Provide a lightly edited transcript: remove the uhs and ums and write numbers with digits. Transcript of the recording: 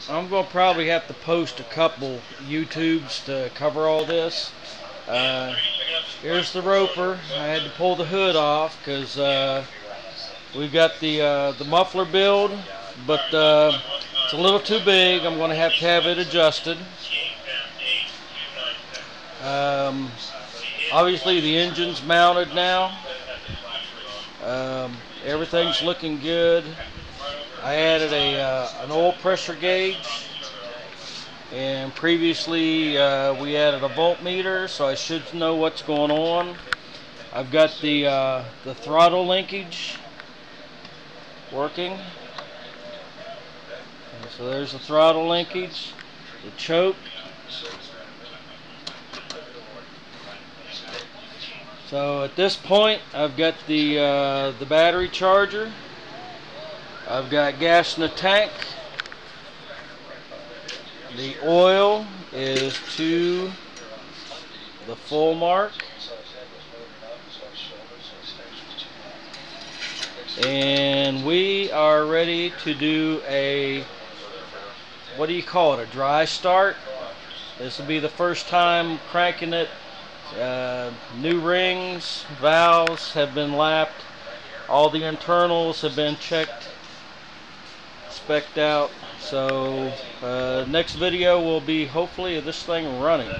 I'm going to probably have to post a couple YouTubes to cover all this. Uh, Here's the roper. I had to pull the hood off because we've got the muffler build, but it's a little too big. I'm going to have it adjusted. Um, Obviously, the engine's mounted now. Everything's looking good. I added an oil pressure gauge, and previously we added a voltmeter, so I should know what's going on. I've got the throttle linkage working. And so there's the throttle linkage, the choke. So at this point, I've got the battery charger. I've got gas in the tank. The oil is to the full mark. And we are ready to do what do you call it, a dry start. This will be the first time cranking it. New rings, valves have been lapped. All the internals have been checked, spec'd out. So next video will be hopefully this thing running.